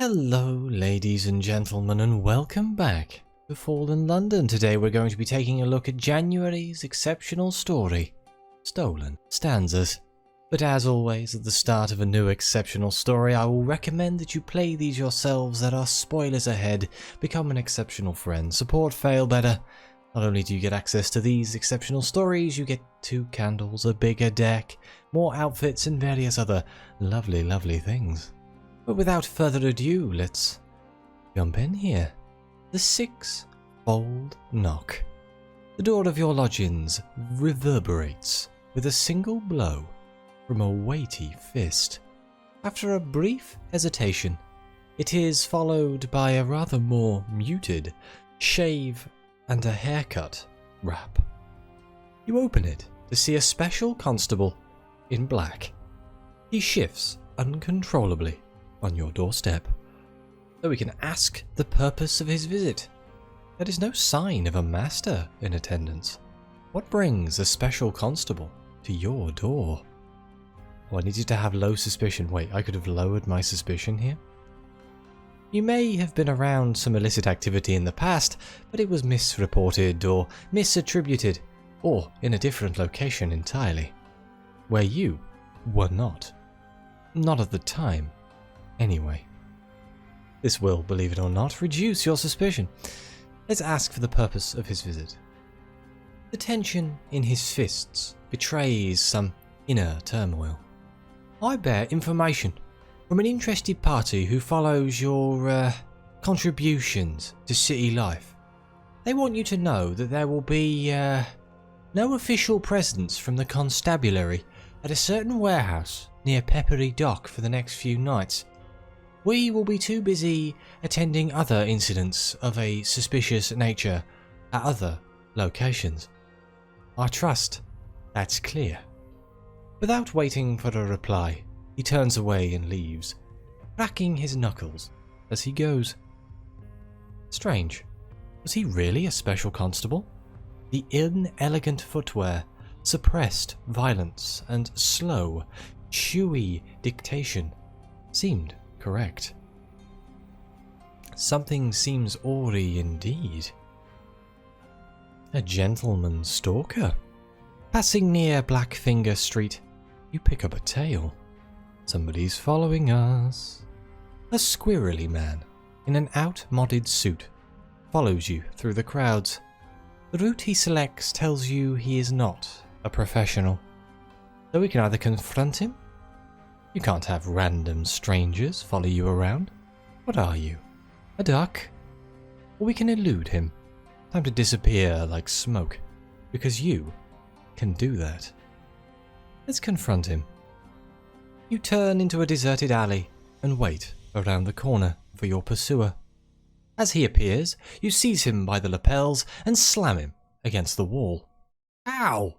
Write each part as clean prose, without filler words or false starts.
Hello ladies and gentlemen, and welcome back to Fallen London. Today we're going to be taking a look at January's exceptional story, Stolen Stanzas. But as always, at the start of a new exceptional story, I will recommend that you play these yourselves. There are spoilers ahead. Become an exceptional friend. Support Failbetter. Not only do you get access to these exceptional stories, you get 2 candles, a bigger deck, more outfits, and various other lovely things. But without further ado, let's jump in here. The 6-fold knock. The door of your lodgings reverberates with a single blow from a weighty fist. After a brief hesitation, it is followed by a rather more muted shave and a haircut rap. You open it to see a special constable in black. He shifts uncontrollably on your doorstep, so we can ask the purpose of his visit. There is no sign of a master in attendance. What brings a special constable to your door? Oh, I need you to have low suspicion. Wait, I could have lowered my suspicion here. You may have been around some illicit activity in the past, but it was misreported or misattributed, or in a different location entirely, where you were not. Not at the time. Anyway, this will, believe it or not, reduce your suspicion. Let's ask for the purpose of his visit. The tension in his fists betrays some inner turmoil. I bear information from an interested party who follows your contributions to city life. They want you to know that there will be no official presence from the constabulary at a certain warehouse near Peppery Dock for the next few nights. We will be too busy attending other incidents of a suspicious nature at other locations. I trust that's clear. Without waiting for a reply, he turns away and leaves, cracking his knuckles as he goes. Strange. Was he really a special constable? The inelegant footwear, suppressed violence, and slow, chewy dictation seemed correct. Something seems awry indeed. A gentleman stalker. Passing near Blackfinger Street, you pick up a tale. Somebody's following us. A squirrely man in an outmoded suit follows you through the crowds. The route he selects tells you he is not a professional, so we can either confront him. You can't have random strangers follow you around. What are you? A duck? Or we can elude him. Time to disappear like smoke, because you can do that. Let's confront him. You turn into a deserted alley and wait around the corner for your pursuer. As he appears, you seize him by the lapels and slam him against the wall. Ow!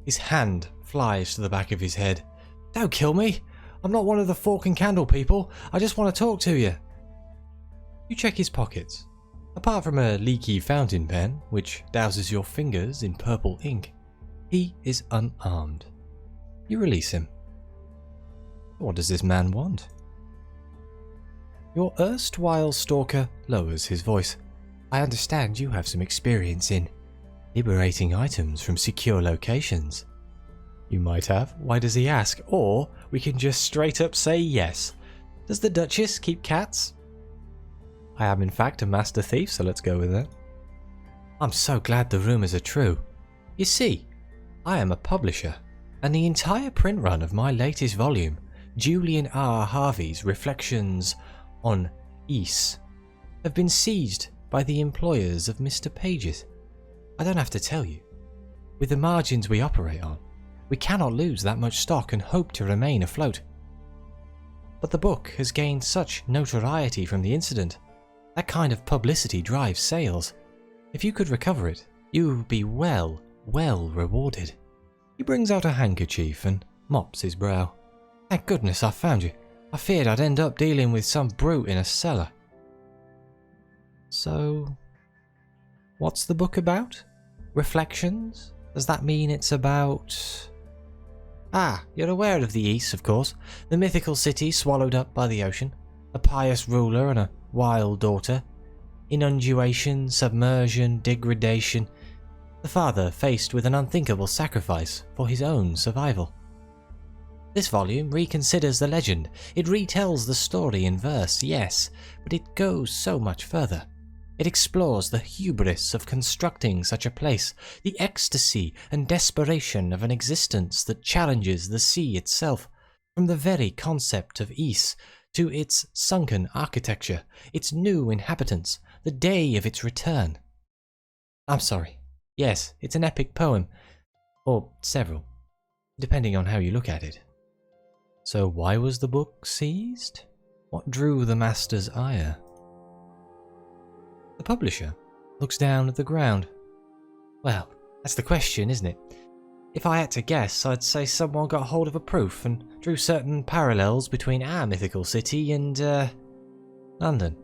His hand flies to the back of his head. Don't kill me! I'm not one of the fork and candle people. I just want to talk to you. You check his pockets. Apart from a leaky fountain pen, which douses your fingers in purple ink, he is unarmed. You release him. What does this man want? Your erstwhile stalker lowers his voice. I understand you have some experience in liberating items from secure locations. You might have. Why does he ask? Or we can just straight up say yes. Does the Duchess keep cats? I am in fact a master thief, so let's go with that. I'm so glad the rumours are true. You see, I am a publisher, and the entire print run of my latest volume, Julian R. Harvey's Reflections on Ease, have been seized by the employers of Mr. Pages. I don't have to tell you. With the margins we operate on, we cannot lose that much stock and hope to remain afloat. But the book has gained such notoriety from the incident. That kind of publicity drives sales. If you could recover it, you would be well rewarded. He brings out a handkerchief and mops his brow. Thank goodness I found you. I feared I'd end up dealing with some brute in a cellar. So, what's the book about? Reflections? Does that mean it's about... Ah, you're aware of the East, of course. The mythical city swallowed up by the ocean. a pious ruler and a wild daughter, inundation, submersion, degradation, the father faced with an unthinkable sacrifice for his own survival. This volume reconsiders the legend. It retells the story in verse, yes, but it goes so much further. It explores the hubris of constructing such a place, the ecstasy and desperation of an existence that challenges the sea itself, from the very concept of Ys to its sunken architecture, its new inhabitants, the day of its return. I'm sorry. Yes, it's an epic poem, or several, depending on how you look at it. So why was the book seized? What drew the master's ire? The publisher looks down at the ground. Well, that's the question, isn't it? If I had to guess, I'd say someone got hold of a proof and drew certain parallels between our mythical city and, London.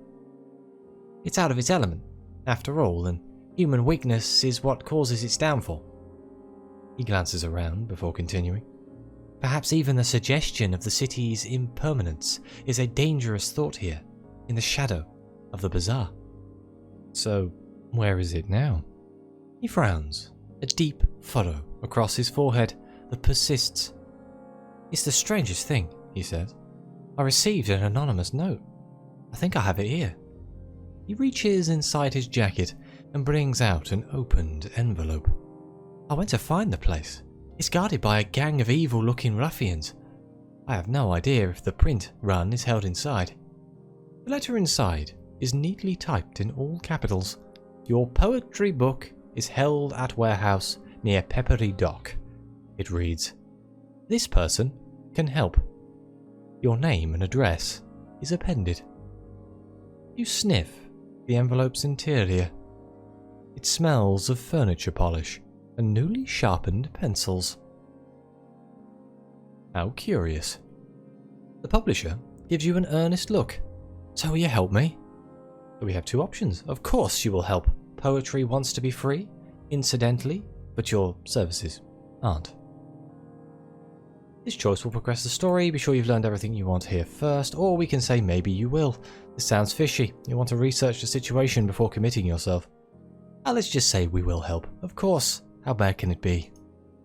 It's out of its element, after all, and human weakness is what causes its downfall. He glances around before continuing. Perhaps even the suggestion of the city's impermanence is a dangerous thought here, in the shadow of the bazaar. So, where is it now? He frowns, a deep furrow across his forehead that persists. It's the strangest thing, he says. I received an anonymous note. I think I have it here. He reaches inside his jacket and brings out an opened envelope. I went to find the place. It's guarded by a gang of evil-looking ruffians. I have no idea if the print run is held inside. The letter inside is neatly typed in all capitals. Your poetry book is held at warehouse near Peppery Dock. It reads, this person can help. Your name and address is appended. You sniff the envelope's interior. It smells of furniture polish and newly sharpened pencils. How curious. The publisher gives you an earnest look. So will you help me? We have two options. Of course you will help. Poetry wants to be free, incidentally, but your services aren't. This choice will progress the story. Be sure you've learned everything you want here first, or we can say maybe you will. This sounds fishy. You want to research the situation before committing yourself. Let's just say we will help. Of course. How bad can it be?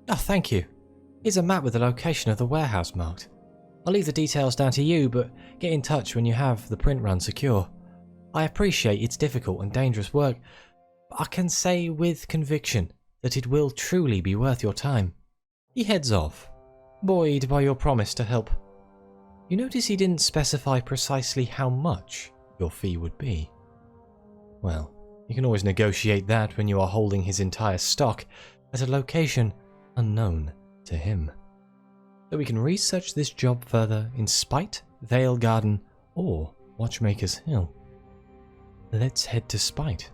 Oh, thank you. Here's a map with the location of the warehouse marked. I'll leave the details down to you, but get in touch when you have the print run secure. I appreciate it's difficult and dangerous work, but I can say with conviction that it will truly be worth your time. He heads off, buoyed by your promise to help. You notice he didn't specify precisely how much your fee would be. Well, you can always negotiate that when you are holding his entire stock at a location unknown to him. So we can research this job further in Spite, Vale Garden, or Watchmaker's Hill. Let's head to Spite.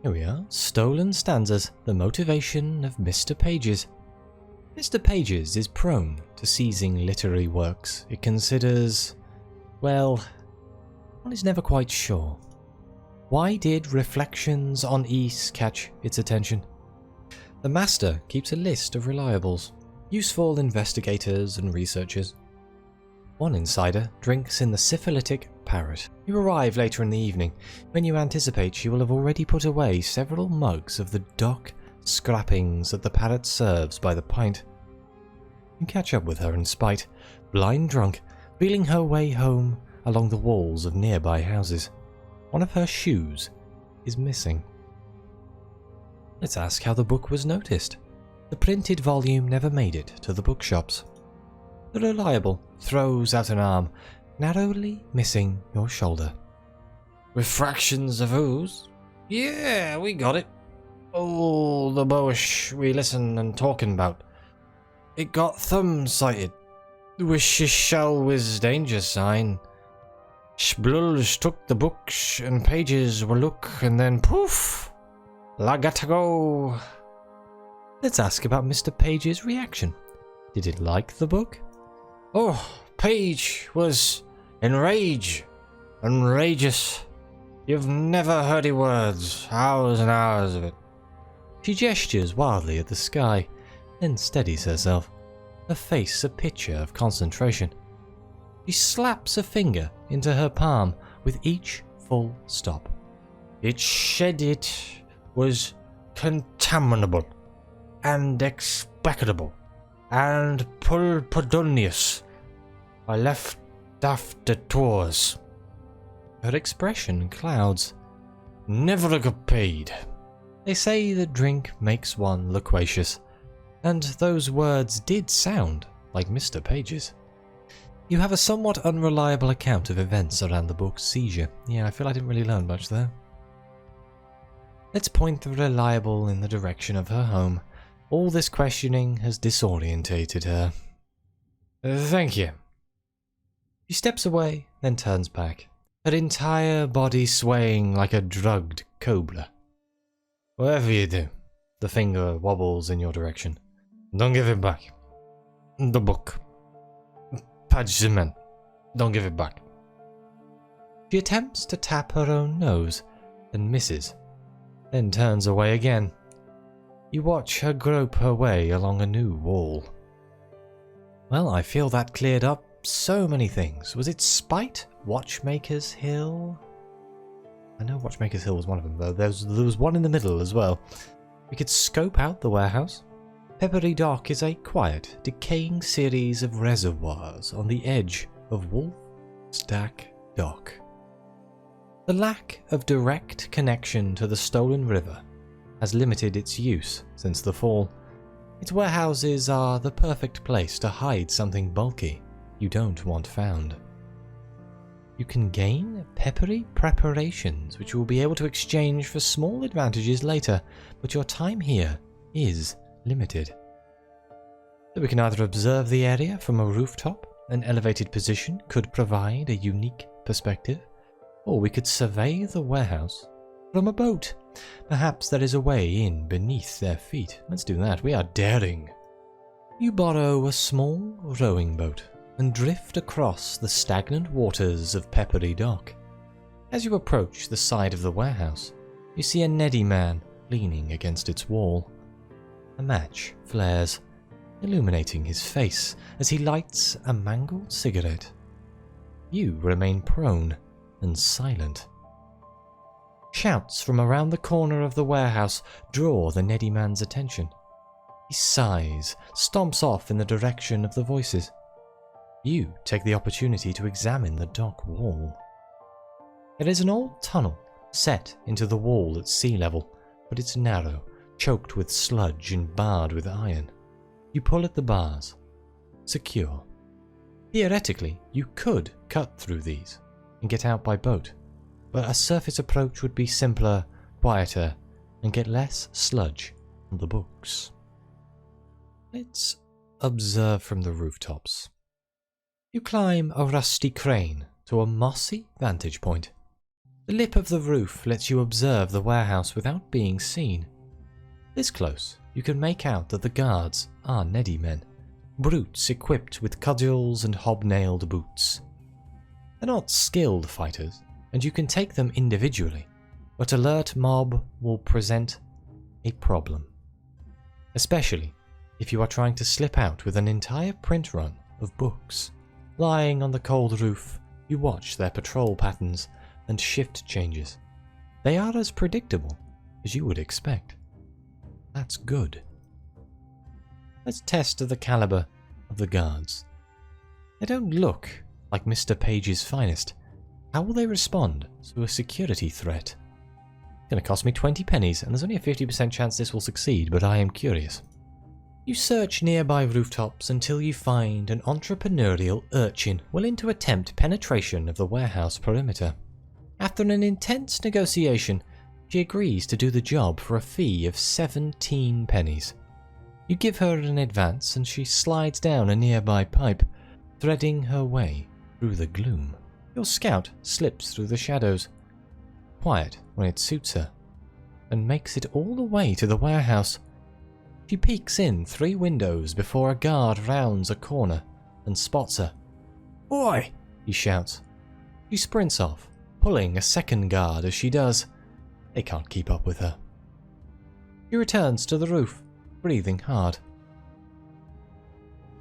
Here we are, Stolen Stanzas, the motivation of Mr. Pages. Mr. Pages is prone to seizing literary works. It considers, well, one is never quite sure. Why did Reflections on Ys catch its attention? The master keeps a list of reliables, useful investigators and researchers. One insider drinks in the syphilitic parrot. You arrive later in the evening. When you anticipate, she will have already put away several mugs of the dock scrappings that the parrot serves by the pint. You catch up with her in Spite, blind drunk, feeling her way home along the walls of nearby houses. One of her shoes is missing. Let's ask how the book was noticed. The printed volume never made it to the bookshops. The reliable throws out an arm, narrowly missing your shoulder. Refractions of ooze? Yeah, we got it. Oh, the bush we listen and talking about. It got thumb sighted. Wishes shall with danger sign. Splulge took the books and pages were look and then poof! La gotta go! Let's ask about Mr. Page's reaction. Did it like the book? Oh, Page was enraged. Enrageous. You've never heard the words. Hours and hours of it. She gestures wildly at the sky, then steadies herself, her face a picture of concentration. She slaps a finger into her palm with each full stop. It said it was contaminable and expectable and pulpudonious. I left after tours. Her expression clouds. Never got paid. They say that drink makes one loquacious, and those words did sound like Mr. Page's. You have a somewhat unreliable account of events around the book's seizure. Yeah, I feel I didn't really learn much there. Let's point the reliable in the direction of her home. All this questioning has disorientated her. Thank you. She steps away, then turns back, her entire body swaying like a drugged cobra. Whatever you do, the finger wobbles in your direction. Don't give it back. The book. Page cement. Don't give it back. She attempts to tap her own nose and misses, then turns away again. You watch her grope her way along a new wall. Well, I feel that cleared up so many things. Was it Spite? Watchmaker's Hill? I know Watchmaker's Hill was one of them, though. There was one in the middle as well. We could scope out the warehouse. Peppery Dock is a quiet, decaying series of reservoirs on the edge of Wolf Stack Dock. The lack of direct connection to the stolen river has limited its use since the fall. Its warehouses are the perfect place to hide something bulky you don't want found. You can gain peppery preparations which you will be able to exchange for small advantages later, but your time here is limited. So we can either observe the area from a rooftop. An elevated position could provide a unique perspective, or we could survey the warehouse from a boat. Perhaps there is a way in beneath their feet. Let's do that. We are daring. You borrow a small rowing boat and drift across the stagnant waters of Peppery Dock. As you approach the side of the warehouse, you see a Neddy man leaning against its wall. A match flares, illuminating his face as he lights a mangled cigarette. You remain prone and silent. Shouts from around the corner of the warehouse draw the Neddy man's attention. He sighs, stomps off in the direction of the voices. You take the opportunity to examine the dock wall. It is an old tunnel set into the wall at sea level, but it's narrow, choked with sludge and barred with iron. You pull at the bars. Secure. Theoretically, you could cut through these and get out by boat, but a surface approach would be simpler, quieter, and get less sludge on the books. Let's observe from the rooftops. You climb a rusty crane to a mossy vantage point. The lip of the roof lets you observe the warehouse without being seen. This close, you can make out that the guards are Neddy men, brutes equipped with cudgels and hobnailed boots. They're not skilled fighters, and you can take them individually, but alert mob will present a problem. Especially if you are trying to slip out with an entire print run of books. Lying on the cold roof, you watch their patrol patterns and shift changes. They are as predictable as you would expect. That's good. Let's test the caliber of the guards. They don't look like Mr. Page's finest. How will they respond to a security threat? It's going to cost me 20 pennies, and there's only a 50% chance this will succeed, but I am curious. You search nearby rooftops until you find an entrepreneurial urchin willing to attempt penetration of the warehouse perimeter. After an intense negotiation, she agrees to do the job for a fee of 17 pennies. You give her an advance and she slides down a nearby pipe, threading her way through the gloom. Your scout slips through the shadows, quiet when it suits her, and makes it all the way to the warehouse. She peeks in 3 windows before a guard rounds a corner and spots her. "Oi!" he shouts. She sprints off, pulling a second guard as she does. They can't keep up with her. She returns to the roof, breathing hard.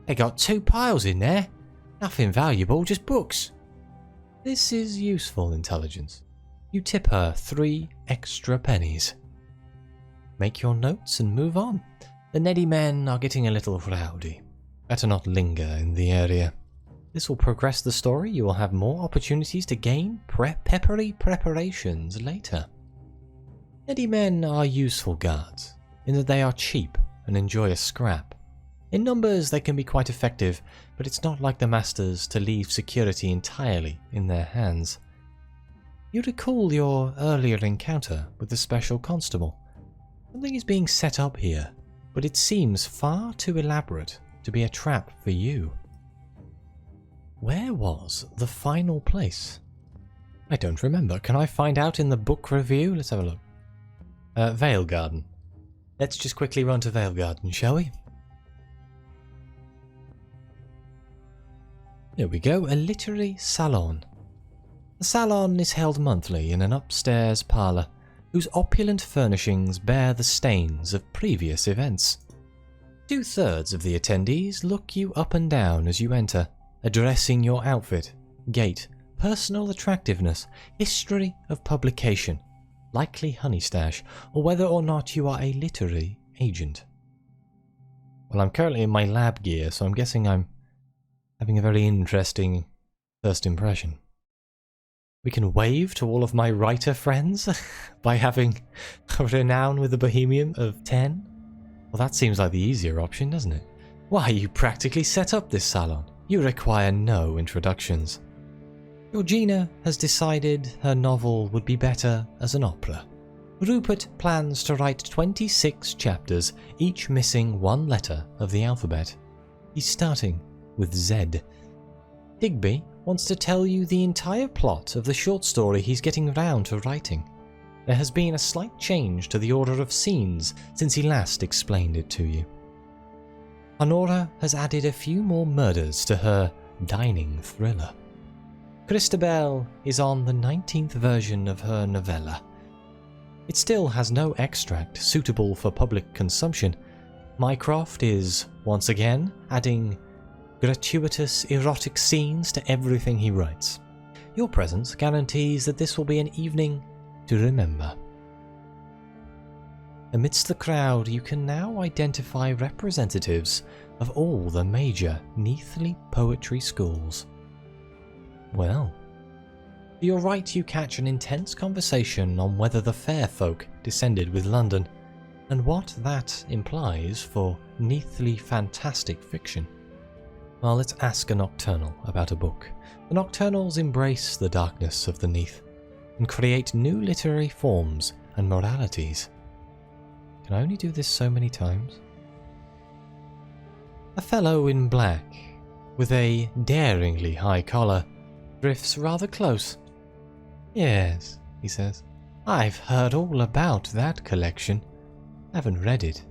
"They got 2 piles in there. Nothing valuable, just books. This is useful intelligence. You tip her 3 extra pennies. Make your notes and move on. The Neddy men are getting a little rowdy. Better not linger in the area. This will progress the story. You will have more opportunities to gain peppery preparations later. Neddy men are useful guards, in that they are cheap and enjoy a scrap. In numbers they can be quite effective, but it's not like the masters to leave security entirely in their hands. You recall your earlier encounter with the special constable. Something is being set up here, but it seems far too elaborate to be a trap for you. Where was the final place? I don't remember. Can I find out in the book review? Let's have a look. Vale Garden. Let's just quickly run to Vale Garden, shall we? There we go, a literary salon. The salon is held monthly in an upstairs parlour, whose opulent furnishings bear the stains of previous events. 2/3 of the attendees look you up and down as you enter, addressing your outfit, gait, personal attractiveness, history of publication, likely honey stash, or whether or not you are a literary agent. Well, I'm currently in my lab gear, so I'm guessing I'm having a very interesting first impression. We can wave to all of my writer friends by having a renown with the Bohemian of 10? Well, that seems like the easier option, doesn't it? Why, you practically set up this salon. You require no introductions. Georgina has decided her novel would be better as an opera. Rupert plans to write 26 chapters, each missing 1 letter of the alphabet. He's starting with Z. Digby wants to tell you the entire plot of the short story he's getting round to writing. There has been a slight change to the order of scenes since he last explained it to you. Honora has added a few more murders to her dining thriller. Christabel is on the 19th version of her novella. It still has no extract suitable for public consumption. Mycroft is, once again, adding gratuitous erotic scenes to everything he writes. Your presence guarantees that this will be an evening to remember. Amidst the crowd, you can now identify representatives of all the major Neathly poetry schools. Well, to your right you catch an intense conversation on whether the fair folk descended with London, and what that implies for Neathly fantastic fiction. Well, let's ask a nocturnal about a book. The nocturnals embrace the darkness of the Neath, and create new literary forms and moralities. Can I only do this so many times? A fellow in black, with a daringly high collar, drifts rather close. Yes, he says. I've heard all about that collection. Haven't read it.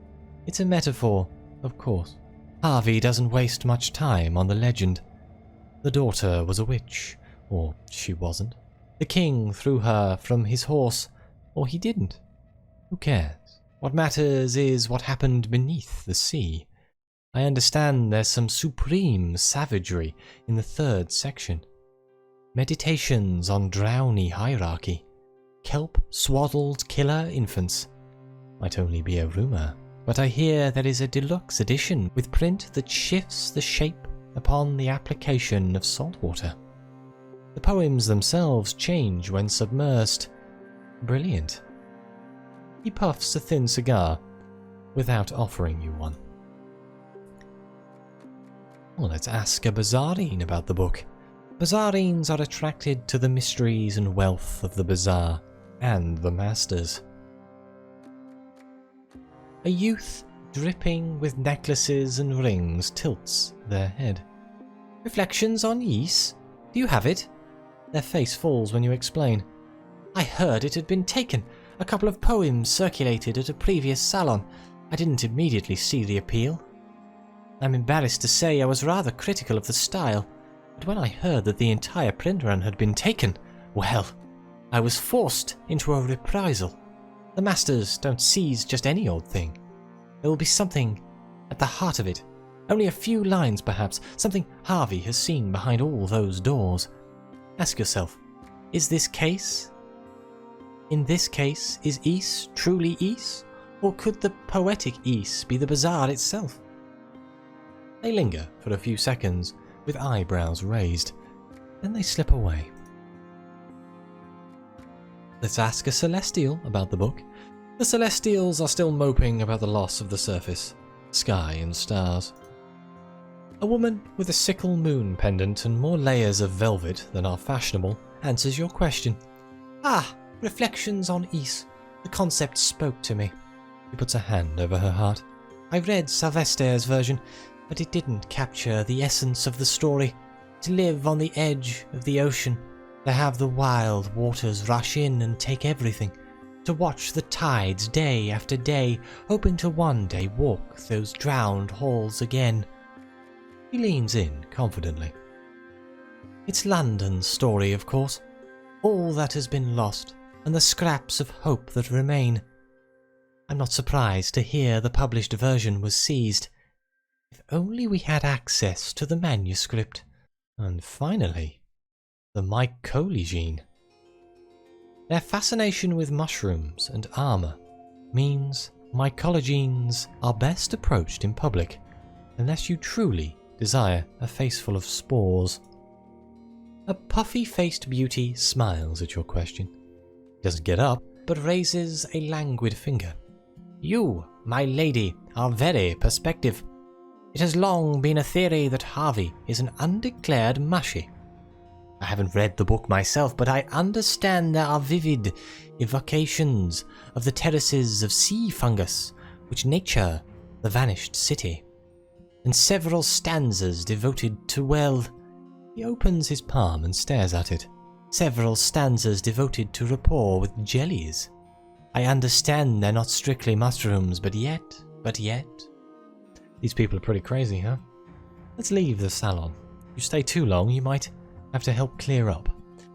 It's a metaphor, of course. Harvey doesn't waste much time on the legend. The daughter was a witch, or she wasn't. The king threw her from his horse, or he didn't. Who cares? What matters is what happened beneath the sea. I understand there's some supreme savagery in the 3rd section. Meditations on drowny hierarchy. Kelp-swaddled killer infants. Might only be a rumour, but I hear there is a deluxe edition with print that shifts the shape upon the application of salt water. The poems themselves change when submersed. Brilliant. He puffs a thin cigar, without offering you one. Well, let's ask a Bazaarine about the book. Bazaarines are attracted to the mysteries and wealth of the bazaar and the masters. A youth dripping with necklaces and rings tilts their head. Reflections on Ys? Do you have it? Their face falls when you explain. I heard it had been taken. A couple of poems circulated at a previous salon. I didn't immediately see the appeal. I'm embarrassed to say I was rather critical of the style, but when I heard that the entire print run had been taken, well, I was forced into a reprisal. The masters don't seize just any old thing. There will be something at the heart of it, Only a few lines perhaps, something Harvey has seen behind all those doors. Ask yourself, is this case? In this case, is Ys truly Ys? Or could the poetic Ys be the bazaar itself? They linger for a few seconds, with eyebrows raised. Then they slip away. Let's ask a Celestial about the book. The Celestials are still moping about the loss of the surface, sky and stars. A woman with a sickle moon pendant and more layers of velvet than are fashionable answers your question. Ah, reflections on Ys. The concept spoke to me. She puts a hand over her heart. I read Sylvester's version, but it didn't capture the essence of the story. To live on the edge of the ocean, to have the wild waters rush in and take everything, to watch the tides day after day, hoping to one day walk those drowned halls again. He leans in confidently. It's London's story, of course. All that has been lost, and the scraps of hope that remain. I'm not surprised to hear the published version was seized. If only we had access to the manuscript. And finally, the mycologene. Their fascination with mushrooms and armour means mycologenes are best approached in public, unless you truly desire a face full of spores. A puffy-faced beauty smiles at your question. He doesn't get up, but raises a languid finger. You, my lady, are very perspective. It has long been a theory that Harvey is an undeclared mushy. I haven't read the book myself, but I understand there are vivid evocations of the terraces of sea fungus, which nature the vanished city, and several stanzas devoted to, well, he opens his palm and stares at it, several stanzas devoted to rapport with jellies. I understand they're not strictly mushrooms, but yet. These people are pretty crazy, huh? Let's leave the salon. If you stay too long, you might have to help clear up.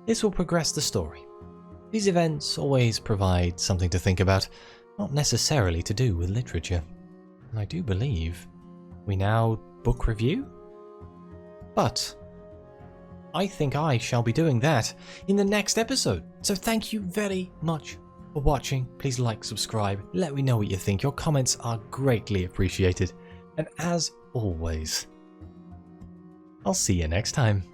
This will progress the story. These events always provide something to think about, not necessarily to do with literature. And I do believe we now book review? But I think I shall be doing that in the next episode. So thank you very much for watching. Please like, subscribe, let me know what you think. Your comments are greatly appreciated. And as always, I'll see you next time.